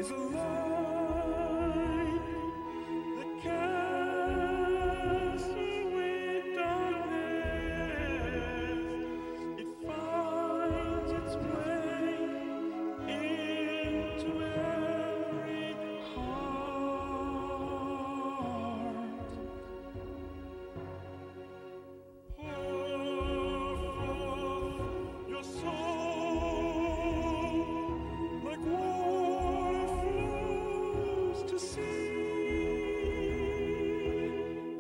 is a light that casts away darkness. It finds its way into every heart. Your soul, like water flows to sea,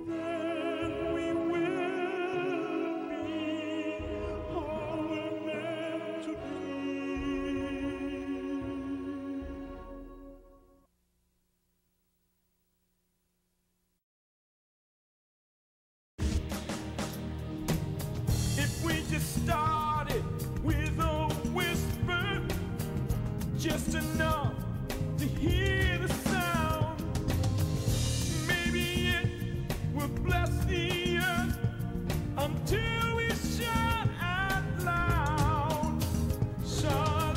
then we will be all we're meant to be. If we just started with a whisper, just enough to hear the sound, maybe it will bless the earth until we shout out loud. Shalom,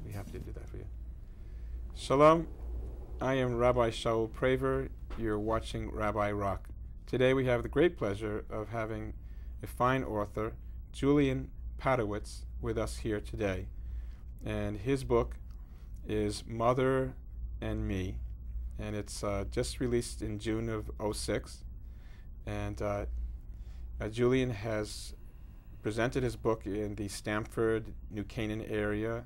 We have to do that for you. Shalom, I am Rabbi Shaul Praver. You're watching Rabbi Rock. Today we have the great pleasure of having a fine author, Julian Padowicz, with us here today. And his book is Mother and Me, and it's just released in June of '06. And Julian has presented his book in the Stamford, New Canaan area.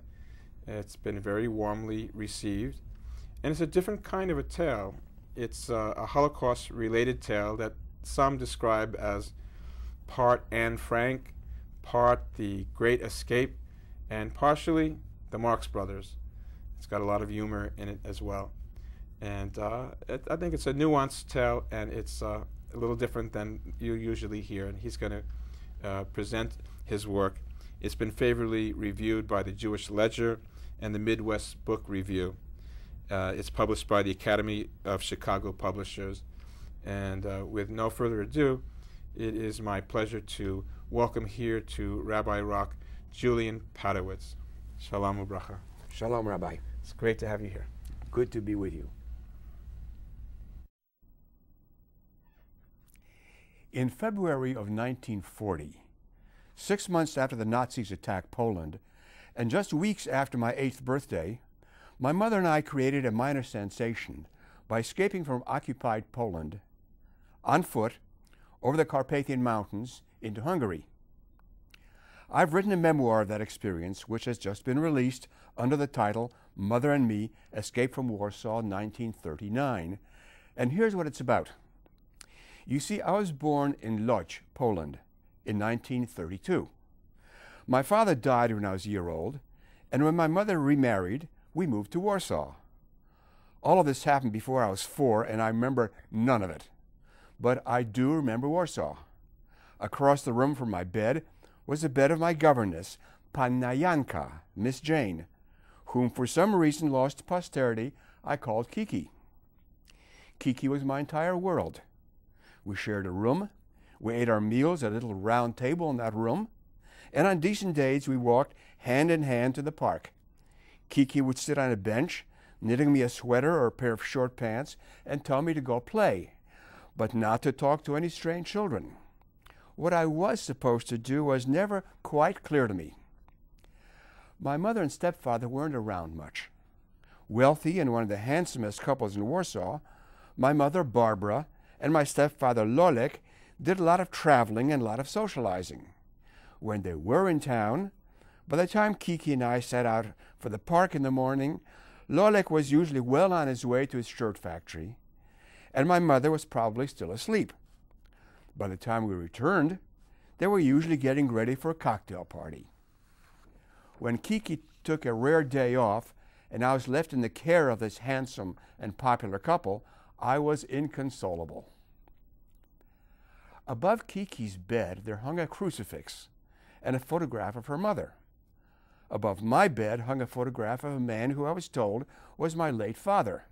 It's been very warmly received. And it's a different kind of a tale. It's a Holocaust-related tale that some describe as part Anne Frank, part The Great Escape, and partially the Marx Brothers. It's got a lot of humor in it as well. And I think it's a nuanced tale, and it's a little different than you usually hear. And he's going to present his work. It's been favorably reviewed by the Jewish Ledger and the Midwest Book Review. It's published by the Academy of Chicago Publishers. And with no further ado, it is my pleasure to welcome here to Rabbi Rock, Julian Padowicz. Shalom ubracha. Shalom, Rabbi. It's great to have you here. Good to be with you. In February of 1940, 6 months after the Nazis attacked Poland, and just weeks after my 8th birthday, my mother and I created a minor sensation by escaping from occupied Poland on foot over the Carpathian Mountains into Hungary. I've written a memoir of that experience, which has just been released under the title Mother and Me, Escape from Warsaw, 1939. And here's what it's about. You see, I was born in Lodz, Poland, in 1932. My father died when I was a year old, and when my mother remarried, we moved to Warsaw. All of this happened before I was 4, and I remember none of it. But I do remember Warsaw. Across the room from my bed was the bed of my governess, Panna Janka, Miss Jane, whom for some reason lost to posterity I called Kiki. Kiki was my entire world. We shared a room, We ate our meals at a little round table in that room, and on decent days we walked hand in hand to the park. Kiki would sit on a bench, knitting me a sweater or a pair of short pants, and tell me to go play, but not to talk to any strange children. What I was supposed to do was never quite clear to me. My mother and stepfather weren't around much. Wealthy and one of the handsomest couples in Warsaw, my mother, Barbara, and my stepfather, Lolek, did a lot of traveling and a lot of socializing. When they were in town, by the time Kiki and I set out for the park in the morning, Lolek was usually well on his way to his shirt factory, and my mother was probably still asleep. By the time we returned, they were usually getting ready for a cocktail party. When Kiki took a rare day off and I was left in the care of this handsome and popular couple, I was inconsolable. Above Kiki's bed there hung a crucifix and a photograph of her mother. Above my bed hung a photograph of a man who I was told was my late father.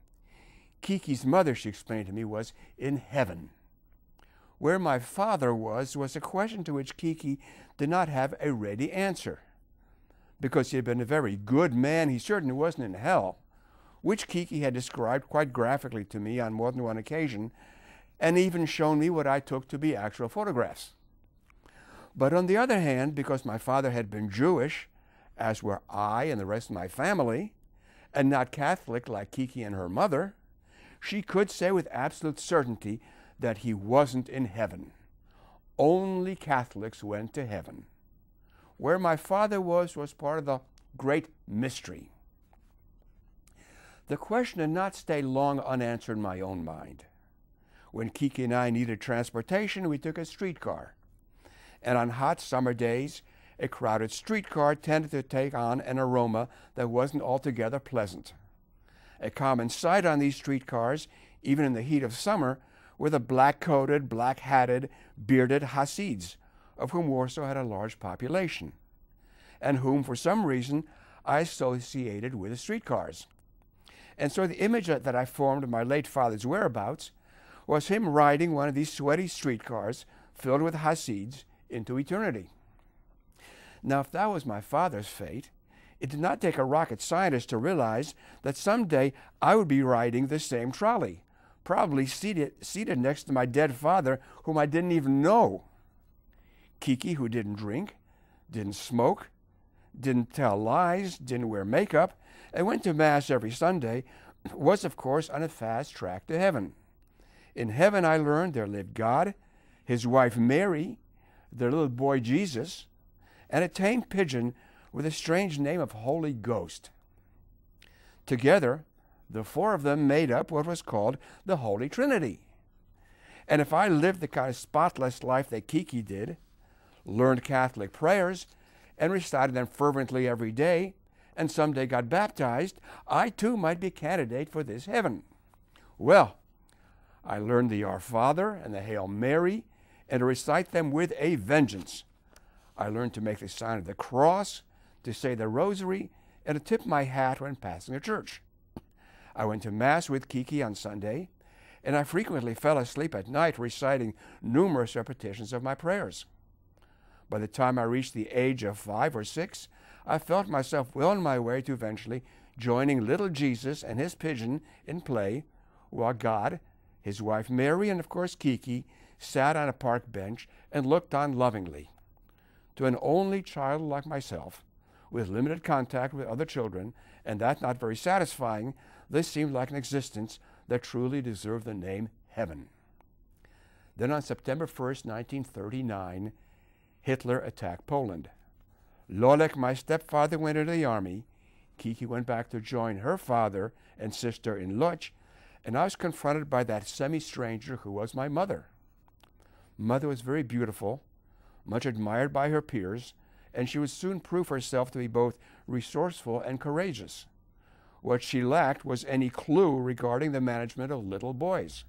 Kiki's mother, she explained to me, was in heaven. Where my father was a question to which Kiki did not have a ready answer. Because he had been a very good man, he certainly wasn't in hell, which Kiki had described quite graphically to me on more than one occasion, and even shown me what I took to be actual photographs. But on the other hand, because my father had been Jewish, as were I and the rest of my family, and not Catholic like Kiki and her mother, she could say with absolute certainty that he wasn't in heaven. Only Catholics went to heaven. Where my father was part of the great mystery. The question did not stay long unanswered in my own mind. When Kiki and I needed transportation, we took a streetcar. And on hot summer days, a crowded streetcar tended to take on an aroma that wasn't altogether pleasant. A common sight on these streetcars, even in the heat of summer, were the black-coated, black-hatted, bearded Hasids, of whom Warsaw had a large population, and whom, for some reason, I associated with the streetcars. And so the image that I formed of my late father's whereabouts was him riding one of these sweaty streetcars filled with Hasids into eternity. Now, if that was my father's fate, it did not take a rocket scientist to realize that someday I would be riding the same trolley, probably seated next to my dead father, whom I didn't even know. Kiki, who didn't drink, didn't smoke, didn't tell lies, didn't wear makeup, and went to Mass every Sunday, was, of course, on a fast track to heaven. In heaven, I learned, there lived God, his wife Mary, their little boy Jesus, and a tame pigeon with a strange name of Holy Ghost. Together, the four of them made up what was called the Holy Trinity. And if I lived the kind of spotless life that Kiki did, learned Catholic prayers, and recited them fervently every day, and someday got baptized, I too might be a candidate for this heaven. Well, I learned the Our Father and the Hail Mary, and to recite them with a vengeance. I learned to make the sign of the cross, to say the rosary, and to tip my hat when passing a church. I went to Mass with Kiki on Sunday, and I frequently fell asleep at night reciting numerous repetitions of my prayers. By the time I reached the age of 5 or 6, I felt myself well on my way to eventually joining little Jesus and his pigeon in play, while God, his wife Mary, and of course Kiki, sat on a park bench and looked on lovingly. To an only child like myself, with limited contact with other children, and that not very satisfying, this seemed like an existence that truly deserved the name heaven. Then on September 1st, 1939, Hitler attacked Poland. Lolek, my stepfather, went into the army. Kiki went back to join her father and sister in Łódź, and I was confronted by that semi-stranger who was my mother. Mother was very beautiful, much admired by her peers, and she would soon prove herself to be both resourceful and courageous. What she lacked was any clue regarding the management of little boys.